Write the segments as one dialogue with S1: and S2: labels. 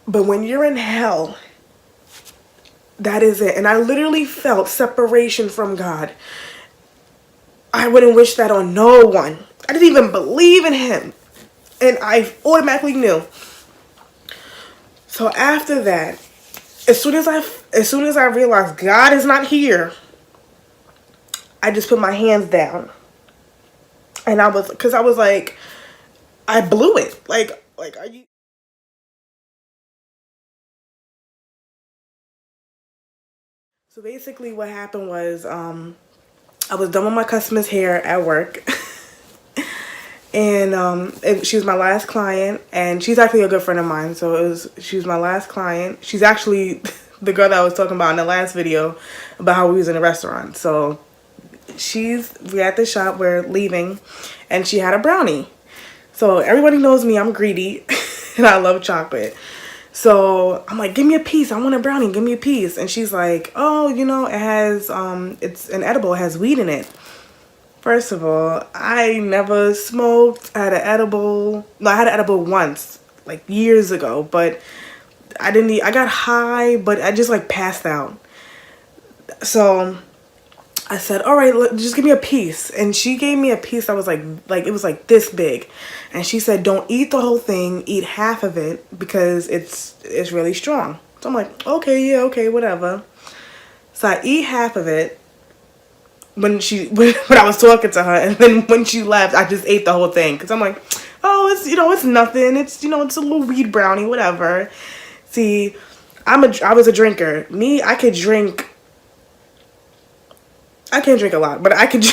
S1: But when you're in hell, that is it. And I literally felt separation from God. I wouldn't wish that on no one. I didn't even believe in him. And I automatically knew. So after that, as soon as I realized God is not here, I just put my hands down. And I was like, I blew it. Like, are you? So basically what happened was, I was done with my customer's hair at work. And she was my last client, and she's actually a good friend of mine. So she was my last client. She's actually the girl that I was talking about in the last video about how we was in a restaurant. So we're at the shop, we're leaving, and she had a brownie. So everybody knows me, I'm greedy, and I love chocolate. So I'm like, give me a piece. I want a brownie. Give me a piece. And she's like, oh, it has, it's an edible. It has weed in it. First of all, I never smoked. I had an edible. No, I had an edible once, like years ago, but I got high, but I just like passed out. So I said, all right, just give me a piece. And she gave me a piece that was like it was like this big. And she said, don't eat the whole thing, eat half of it because it's really strong. So I'm like, okay, yeah, okay, whatever. So I eat half of it when I was talking to her, and then when she left, I just ate the whole thing because I'm like, oh, it's nothing. It's it's a little weed brownie, whatever. See, I was a drinker. Me, I can't drink a lot, but I could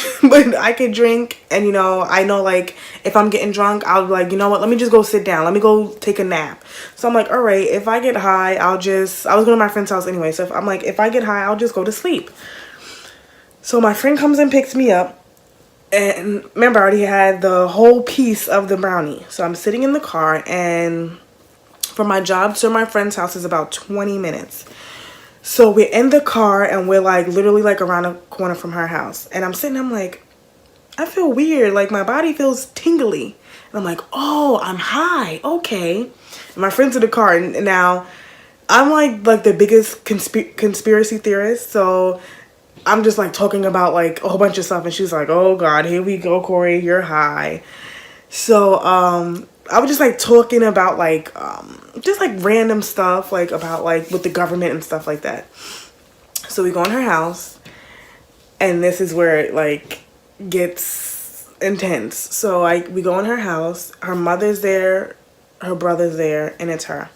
S1: drink, and I know, like, if I'm getting drunk, I'll be like, you know what, let me just go sit down, let me go take a nap. So I'm like, all right, if I get high, I was going to my friend's house anyway, so I'm like, if I get high, I'll just go to sleep. So my friend comes and picks me up, and remember, I already had the whole piece of the brownie. So I'm sitting in the car, and from my job to my friend's house is about 20 minutes. So we're in the car, and we're like literally like around the corner from her house. And I'm like, I feel weird. Like my body feels tingly. And I'm like, oh, I'm high. Okay. And my friend's in the car. And now I'm like the biggest conspiracy theorist. So I'm just like talking about like a whole bunch of stuff. And she's like, oh God, here we go, Corey, you're high. So I was just like talking about like just like random stuff like about like with the government and stuff like that. So we go in her house, and this is where it like gets intense. So we go in her house, her mother's there, her brother's there, and it's her.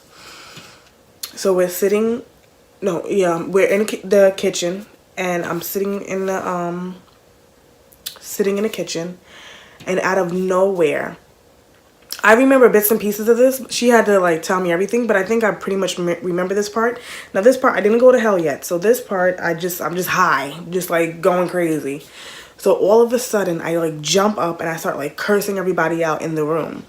S1: So we're in the kitchen, and I'm sitting in the kitchen, and out of nowhere, I remember bits and pieces of this. She had to like tell me everything, but I think I pretty much remember this part. Now this part, I didn't go to hell yet. So this part, I'm just high, just like going crazy. So all of a sudden I like jump up and I start like cursing everybody out in the room.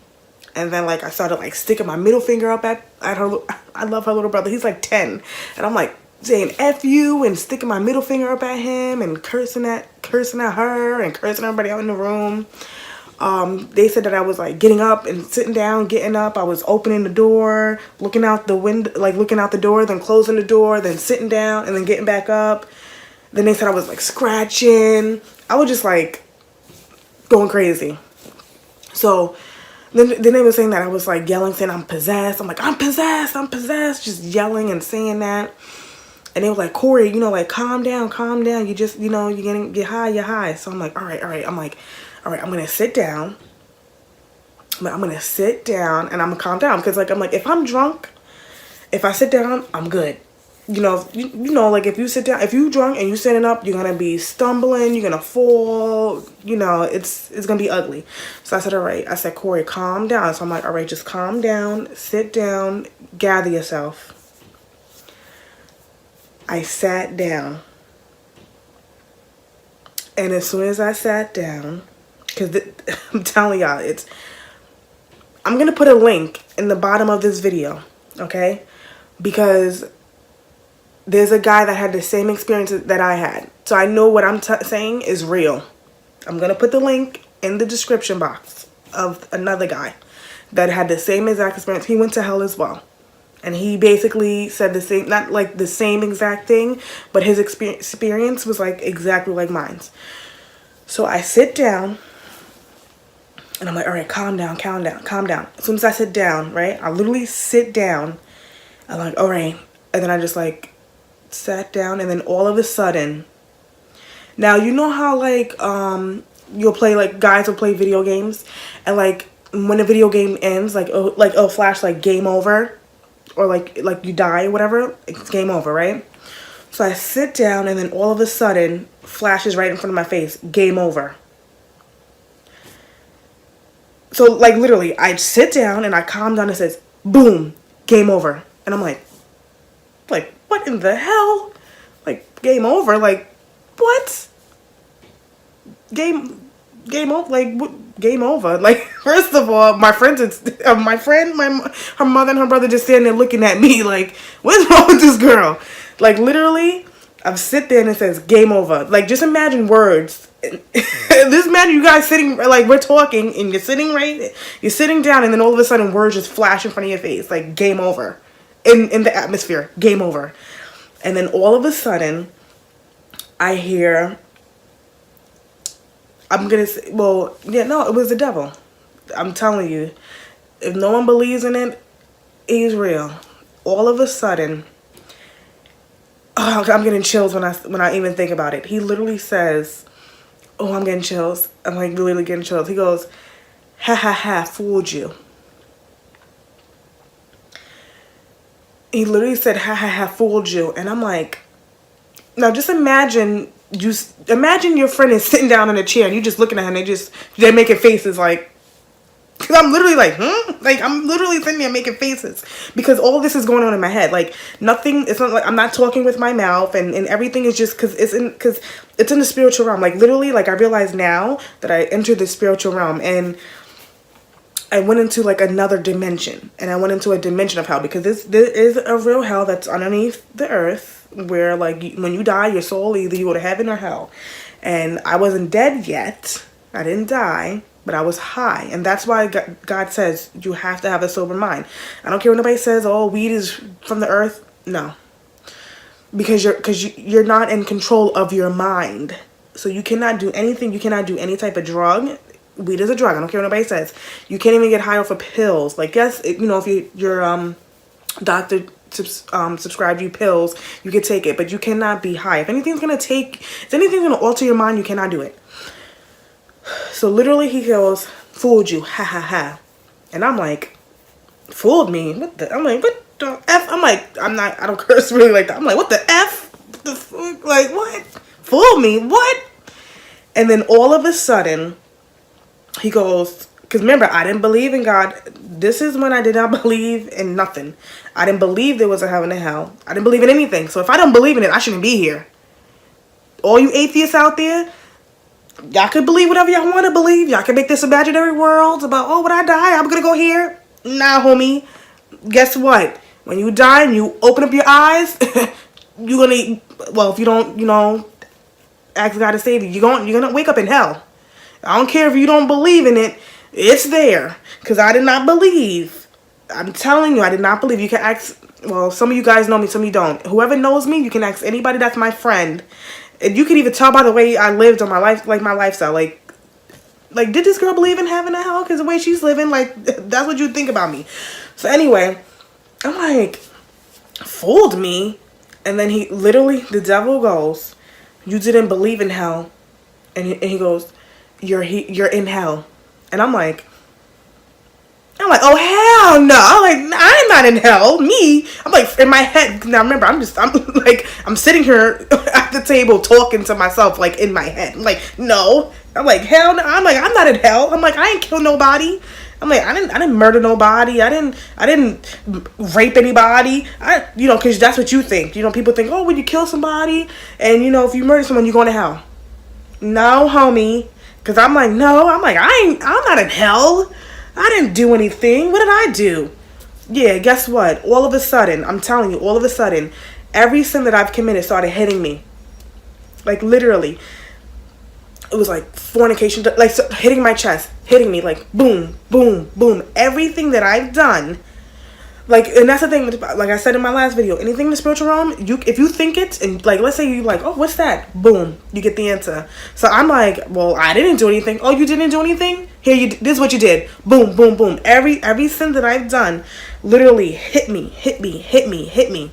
S1: And then like I started like sticking my middle finger up at her. I love her little brother. He's like 10. And I'm like saying F you and sticking my middle finger up at him and cursing at her and cursing everybody out in the room. They said that I was like getting up and sitting down, getting up. I was opening the door, looking out the window, like looking out the door, then closing the door, then sitting down and then getting back up. Then they said I was like scratching. I was just like going crazy. So then they were saying that I was like yelling, saying I'm possessed. I'm like, I'm possessed, just yelling and saying that. And they were like, Corey, like calm down. You just, you're high. So I'm like, all right. I'm like, all right, I'm going to sit down. I'm going to sit down and I'm going to calm down. Because, like, I'm like, if I'm drunk, if I sit down, I'm good. Like, if you sit down, if you drunk and you sitting up, you're going to be stumbling. You're going to fall. It's going to be ugly. So I said, all right. I said, Corey, calm down. So I'm like, all right, just calm down. Sit down. Gather yourself. I sat down. And as soon as I sat down, because I'm telling y'all, I'm going to put a link in the bottom of this video, okay? Because there's a guy that had the same experience that I had. So I know what I'm saying is real. I'm going to put the link in the description box of another guy that had the same exact experience. He went to hell as well. And he basically said the same, not like the same exact thing, but his experience was like exactly like mine. So I sit down and I'm like, all right, calm down, calm down, calm down. As soon as I sit down, right, I literally sit down. I'm like, all right. And then I just like sat down, and then all of a sudden, now you know how like you'll play, like guys will play video games, and like when the video game ends, like it'll flash like game over, or like you die or whatever, it's game over, right? So I sit down, and then all of a sudden flashes right in front of my face, game over. So like literally I sit down and I calm down, and it says boom, game over. And I'm like what in the hell? Like game over? Like what? Game over? Like what? Game over? Like first of all, my friend, her mother and her brother just standing there looking at me like, what's wrong with this girl? Like literally, I'm sit there and it says game over. Like just imagine words. Just imagine you guys sitting, like we're talking and you're sitting down, and then all of a sudden words just flash in front of your face like game over. In the atmosphere, game over. And then all of a sudden I hear, I'm gonna say, well, yeah, no, it was the devil. I'm telling you, if no one believes in it, he's real. All of a sudden, oh, I'm getting chills when I even think about it. He literally says, oh, I'm getting chills. I'm like really getting chills. He goes, ha ha ha, fooled you. He literally said, ha ha ha, fooled you. And I'm like, now just imagine your friend is sitting down in a chair and you just looking at her and they're making faces like, because I'm literally like, like I'm literally sitting there making faces because all this is going on in my head. Like nothing, it's not like I'm not talking with my mouth, and everything is just because it's in the spiritual realm. Like literally, like I realize now that I entered the spiritual realm, and I went into like another dimension, and I went into a dimension of hell, because there is a real hell that's underneath the earth where like when you die, your soul, either you go to heaven or hell. And I wasn't dead yet. I didn't die, but I was high. And that's why God says you have to have a sober mind. I don't care what nobody says, oh, weed is from the earth. No. Because you're not in control of your mind. So you cannot do anything. You cannot do any type of drug. Weed is a drug. I don't care what nobody says. You can't even get high off of pills. Like, yes, if your doctor subscribed you pills, you could take it, but you cannot be high. If anything's gonna alter your mind, you cannot do it. So literally, he goes, "Fooled you, ha ha ha," and I'm like, "Fooled me? I'm like, what the f?" I'm like, I don't curse really like that. I'm like, what the f? The fuck? Like what? Fooled me? What? And then all of a sudden, he goes, because remember, I didn't believe in God. This is when I did not believe in nothing. I didn't believe there was a heaven and hell. I didn't believe in anything. So if I don't believe in it, I shouldn't be here. All you atheists out there, y'all could believe whatever y'all want to believe. Y'all can make this imaginary world about, oh, when I die, I'm going to go here. Nah, homie. Guess what? When you die and you open up your eyes, you're going to, well, if you don't, ask God to save you, you're going to wake up in hell. I don't care if you don't believe in it. It's there. Because I did not believe. I'm telling you, I did not believe. You can ask, well, some of you guys know me, some of you don't. Whoever knows me, you can ask anybody that's my friend. And you can even tell by the way I lived on my life, like my lifestyle. Like did this girl believe in heaven and hell? Because the way she's living, like, that's what you think about me. So anyway, I'm like, fooled me. And then the devil goes, you didn't believe in hell. And he goes, you're in hell. And I'm like, oh hell no. I'm like, I'm not in hell. Me. I'm like, in my head. Now remember, I'm sitting here at the table talking to myself, like in my head. I'm like, no. I'm like, hell no. I'm like, I'm not in hell. I'm like, I ain't kill nobody. I'm like, I didn't murder nobody. I didn't rape anybody. Because that's what you think. People think, oh, when you kill somebody and if you murder someone, you're going to hell. No, homie. Because I'm like, no. I'm like, I'm not in hell. I didn't do anything. What did I do? Yeah, guess what? All of a sudden, I'm telling you, all of a sudden, every sin that I've committed started hitting me. Like, literally. It was like fornication, like hitting my chest, hitting me like boom, boom, boom. Everything that I've done, Like, and that's the thing, like I said in my last video, anything in the spiritual realm, if you think it, and like, let's say you like, oh, what's that? Boom, you get the answer. So I'm like, well, I didn't do anything. Oh, you didn't do anything? Here, this is what you did. Boom, boom, boom. Every sin that I've done literally hit me.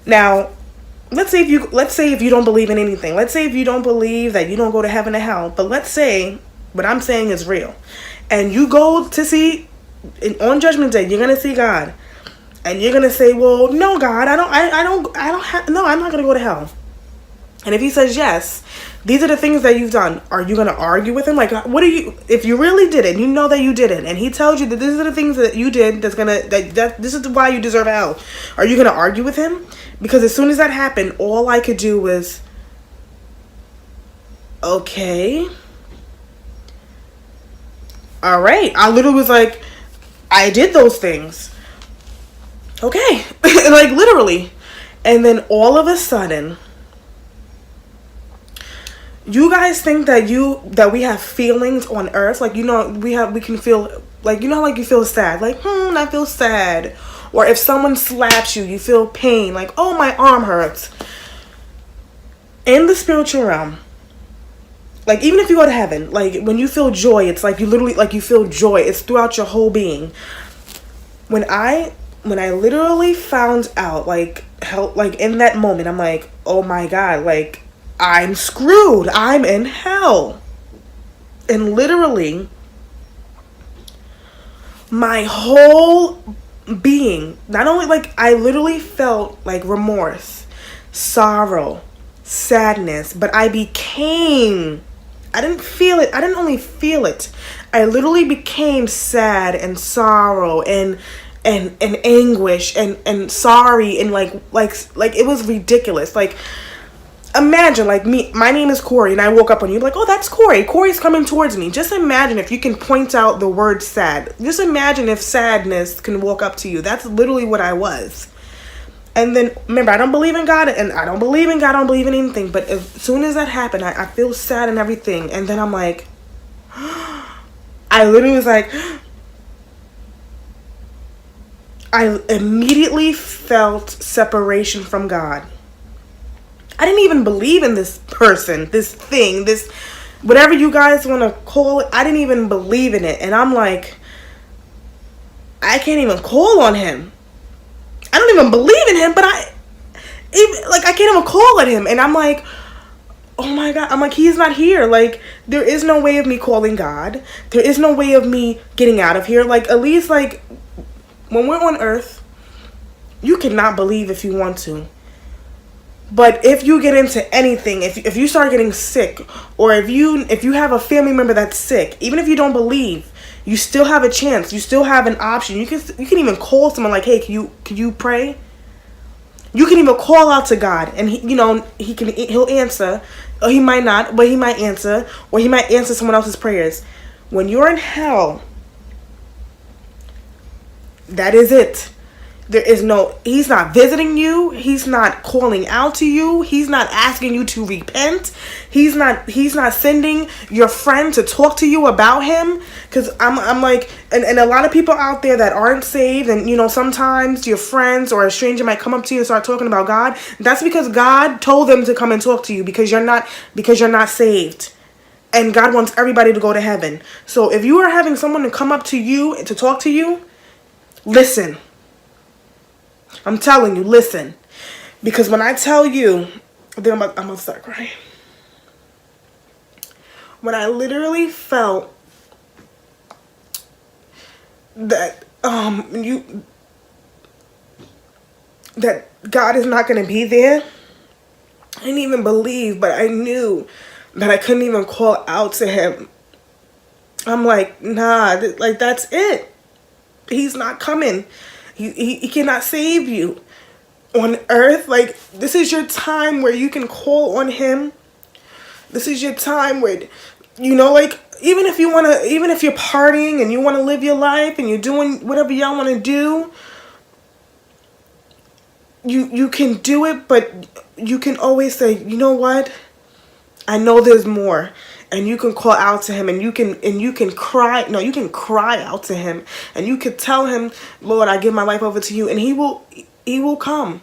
S1: Now, let's say if you don't believe in anything. Let's say if you don't believe that you don't go to heaven or hell. But let's say what I'm saying is real. And you go to see, on Judgment Day, you're going to see God. And you're going to say, well, no, God, I'm not going to go to hell. And if he says yes, these are the things that you've done. Are you going to argue with him? Like, if you really did it, you know that you did it, and he tells you that these are the things that you did that this is why you deserve hell. Are you going to argue with him? Because as soon as that happened, all I could do was, okay. All right. I literally was like, I did those things. Okay. Like, literally. And then all of a sudden, you guys think that we have feelings on earth? Like, you know, we can feel, like, you know, like you feel sad. Like, I feel sad. Or if someone slaps you, you feel pain. Like, oh, my arm hurts. In the spiritual realm, like, even if you go to heaven, like, when you feel joy, it's like you literally, like, you feel joy. It's throughout your whole being. When I literally found out, like, in that moment, I'm like, oh my God, like, I'm screwed. I'm in hell. And literally, my whole being, not only, like, I literally felt like remorse, sorrow, sadness, but I didn't feel it. I didn't only feel it. I literally became sad and sorrow and anguish and sorry and like it was ridiculous. Like, imagine, like, my name is Corey, and I woke up on you like, oh, that's Corey. Corey's coming towards me. Just imagine if you can point out the word sad. Just imagine if sadness can walk up to you. That's literally what I was. And then, remember, I don't believe in God, and I don't believe in God, I don't believe in anything. But as soon as that happened, I feel sad and everything. And then I'm like, I literally was like, I immediately felt separation from God. I didn't even believe in this person, this thing, this, whatever you guys want to call it. I didn't even believe in it. And I'm like, I can't even call on him. I don't even believe in him, but I can't even call at him. And I'm like, oh my God. I'm like, he's not here. Like, there is no way of me calling God. There is no way of me getting out of here. Like, at least, like, when we're on earth, you cannot believe if you want to. But if you get into anything, if you start getting sick, or if you have a family member that's sick, even if you don't believe, you still have a chance. You still have an option. You can even call someone like, hey, can you pray? You can even call out to God, and he'll answer, or he might not, but he might answer, or he might answer someone else's prayers. When you're in hell, that is it. He's not visiting you. He's not calling out to you. He's not asking you to repent. He's not sending your friend to talk to you about him. Cause I'm like, and a lot of people out there that aren't saved, and sometimes your friends or a stranger might come up to you and start talking about God. That's because God told them to come and talk to you because you're not saved. And God wants everybody to go to heaven. So if you are having someone to come up to you to talk to you, listen. I'm telling you, listen. Because when I tell you, then I'm going to start crying. When I literally felt that that God is not going to be there, I didn't even believe, but I knew that I couldn't even call out to him. I'm like, nah, like, that's it. He's not coming. He cannot save you on earth. Like, this is your time where you can call on him. This is your time where, like, even if you're partying and you want to live your life and you're doing whatever y'all want to do, you can do it, but you can always say, you know what? I know there's more. and you can call out to him, and you can cry. No, you can cry out to him, and you can tell him, Lord, I give my life over to you, and he will come.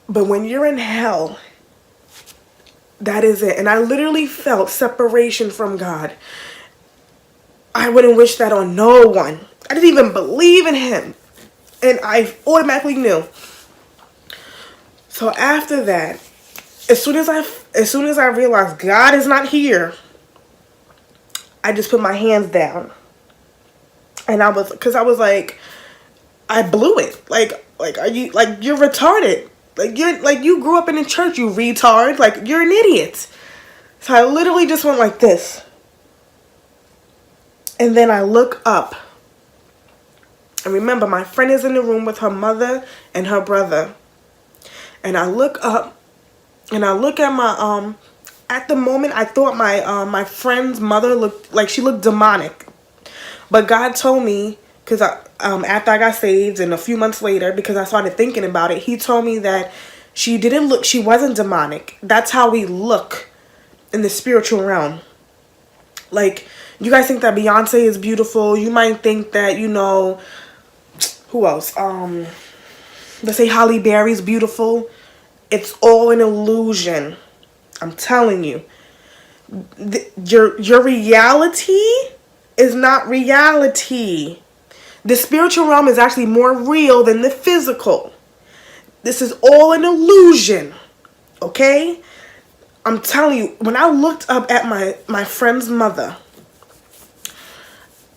S1: But when you're in hell, that is it. And I literally felt separation from God. I wouldn't wish that on no one. I didn't even believe in him, and I automatically knew. So after that, as soon as I realized God is not here, I just put my hands down. And I was like, I blew it. Like are you, like, you're retarded. Like you grew up in a church, you retard. Like, you're an idiot. So I literally just went like this. And then I look up. And remember, my friend is in the room with her mother and her brother. And I look up, and I look at my, at the moment, I thought my friend's mother looked demonic. But God told me, because after I got saved and a few months later, because I started thinking about it, he told me that she wasn't demonic. That's how we look in the spiritual realm. Like, you guys think that Beyonce is beautiful. You might think that, who else? Let's say Halle Berry's beautiful. It's all an illusion. I'm telling you. Your reality is not reality. The spiritual realm is actually more real than the physical. This is all an illusion. Okay? I'm telling you, when I looked up at my friend's mother,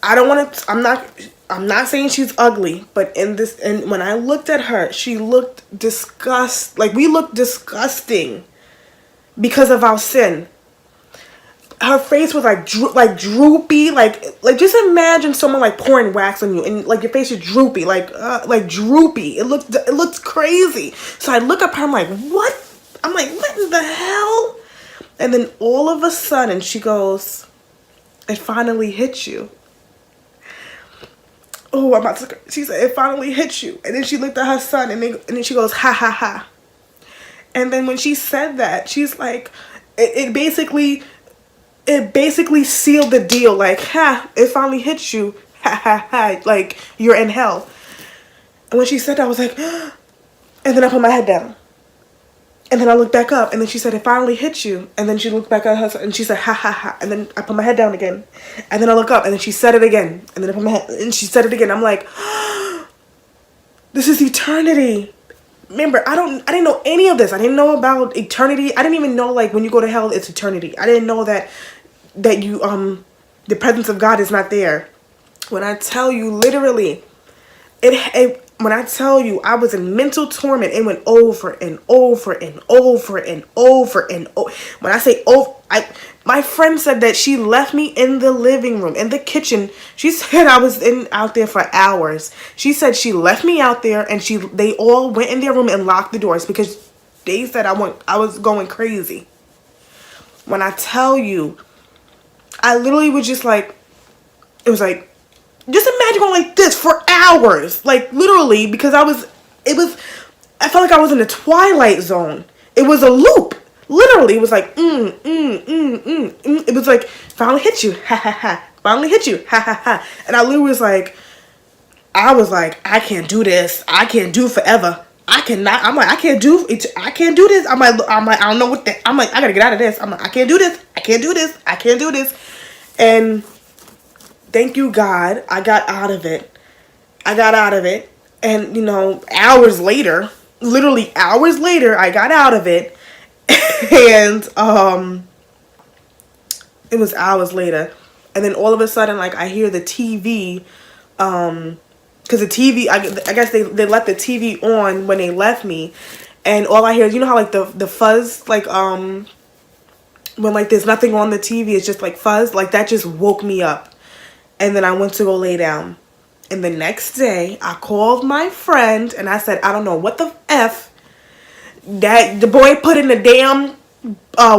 S1: I'm not saying she's ugly, but when I looked at her, she looked we looked disgusting because of our sin. Her face was like droopy, like just imagine someone like pouring wax on you, and like your face is droopy, like droopy. It looked crazy. So I look up her, I'm like, what? I'm like, what in the hell? And then all of a sudden she goes, it finally hit you. Oh, she said, it finally hit you. And then she looked at her son, and then she goes, ha ha ha. And then when she said that, she's like, it basically sealed the deal. Like, ha, it finally hit you. Ha ha ha. Like, you're in hell. And when she said that, I was like, and then I put my head down. And then I looked back up, and then she said, it finally hit you. And then she looked back at her, and she said, ha ha ha. And then I put my head down again. And then I look up, and then she said it again. And then I put my head, and she said it again. I'm like, this is eternity. Remember, I didn't know any of this. I didn't know about eternity. I didn't even know, like, when you go to hell, it's eternity. I didn't know that you, the presence of God is not there. When I tell you, literally, when I tell you I was in mental torment, it went over and over and over and over and over. When I say over, my friend said that she left me in the living room, in the kitchen. She said I was out there for hours. She said she left me out there, and they all went in their room and locked the doors because they said I was going crazy. When I tell you, I literally was just like, it was like, just imagine going like this for hours, like literally, because I felt like I was in a Twilight Zone. It was a loop. Literally, it was like, It was like, finally hit you, ha ha ha. Finally hit you, ha ha ha. And I literally was like, I can't do this. I can't do forever. I cannot. I'm like, I can't do this. I'm like, I don't know what I'm like, I gotta get out of this. I'm like, I can't do this. I can't do this. I can't do this. And thank you, God, I got out of it. And, hours later, literally hours later, I got out of it. And, it was hours later. And then all of a sudden, like, I hear the TV, because the TV, I guess they let the TV on when they left me. And all I hear is, how, like, the fuzz, like, when, like, there's nothing on the TV, it's just, like, fuzz. Like, that just woke me up. And then I went to go lay down. And the next day, I called my friend, and I said, I don't know what the F that the boy put in the damn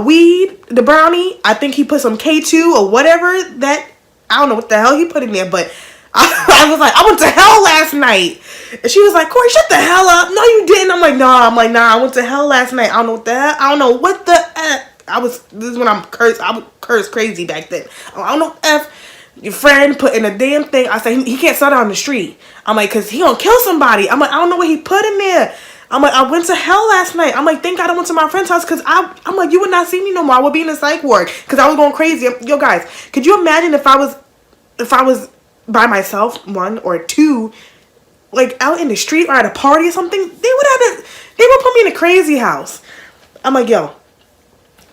S1: weed, the brownie. I think he put some K2 or whatever that, I don't know what the hell he put in there, but I was like, I went to hell last night. And she was like, Corey, shut the hell up. No, you didn't. I'm like, nah, I went to hell last night. I don't know what the hell. I don't know what the this is when I'm cursed. I was cursed crazy back then. I don't know if your friend put in a damn thing. I said, he can't sell that on the street. I'm like, because he gonna kill somebody. I'm like, I don't know what he put in there. I'm like, I went to hell last night. I'm like, thank God I went to my friend's house, because I'm like, you would not see me no more. I would be in a psych ward because I was going crazy. Yo, guys, could you imagine if I was by myself, one, or two, like out in the street or at a party or something? They would put me in a crazy house. I'm like, yo,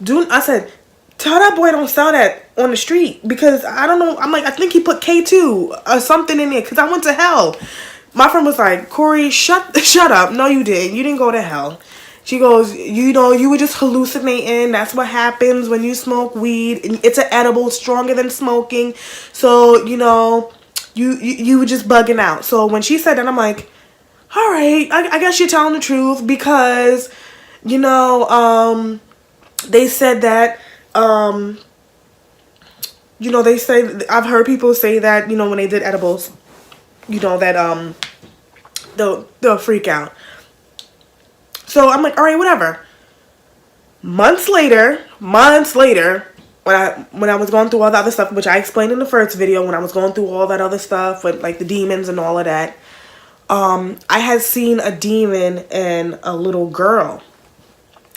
S1: dude, I said, tell that boy don't sell that on the street, because I don't know. I'm like, I think he put K2 or something in there, because I went to hell. My friend was like, Corey, shut up. No, you didn't. You didn't go to hell. She goes, you know, you were just hallucinating. That's what happens when you smoke weed. It's an edible, stronger than smoking. So, you know, you were just bugging out. So when she said that, I'm like, all right, I guess you're telling the truth, because, you know, they said that, you know, they say, I've heard people say that, you know, when they did edibles, you know, that they'll freak out. So I'm like, all right, whatever. Months later, when I was going through all the other stuff, which I explained in the first video, when I was going through all that other stuff with like the demons and all of that, I had seen a demon in a little girl.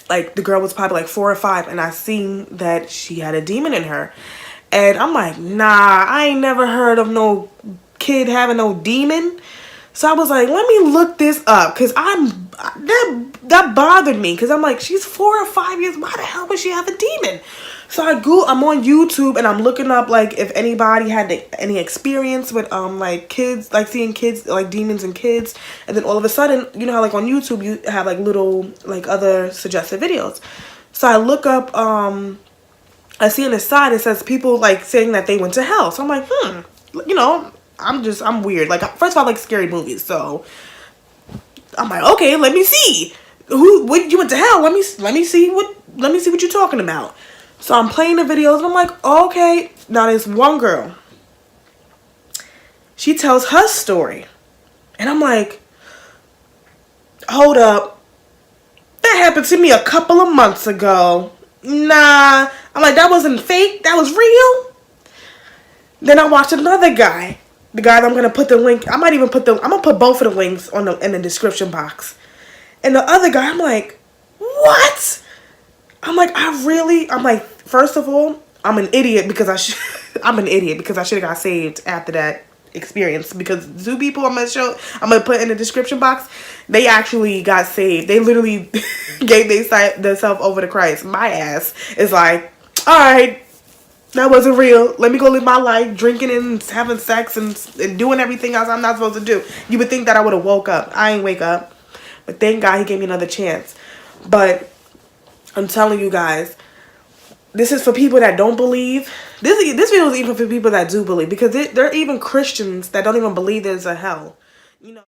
S1: Like, the girl was probably like 4 or 5, and I seen that she had a demon in her. And I'm like, nah, I ain't never heard of no kid having no demon. So I was like, let me look this up, because that bothered me, because I'm like, she's 4 or 5 years, why the hell would she have a demon? So I'm on YouTube, and I'm looking up like if anybody had any experience with like kids, like seeing kids, like demons and kids. And then all of a sudden, you know how like on YouTube you have like little like other suggested videos. So I look up, I see on the side it says people like saying that they went to hell. So I'm like, you know, I'm weird. Like, first of all, I like scary movies, so I'm like, okay, let me see. What, you went to hell? Let me see what you're talking about. So I'm playing the videos, and I'm like, okay. Now there's one girl. She tells her story, and I'm like, hold up. That happened to me a couple of months ago. Nah. I'm like, that wasn't fake. That was real. Then I watched another guy. The guy that I'm gonna put the link. I'm gonna put both of the links in the description box. And the other guy, I'm like, what? I'm like, first of all, I'm an idiot because I should have got saved after that experience, because 2 people I'm gonna put in the description box, they actually got saved. They literally gave themselves over to Christ. My ass is like, all right, that wasn't real. Let me go live my life, drinking and having sex and doing everything else I'm not supposed to do. You would think that I would have woke up. I ain't wake up. But thank God he gave me another chance. But I'm telling you guys, this is for people that don't believe. This video is even for people that do believe, because there are even Christians that don't even believe there's a hell. You know.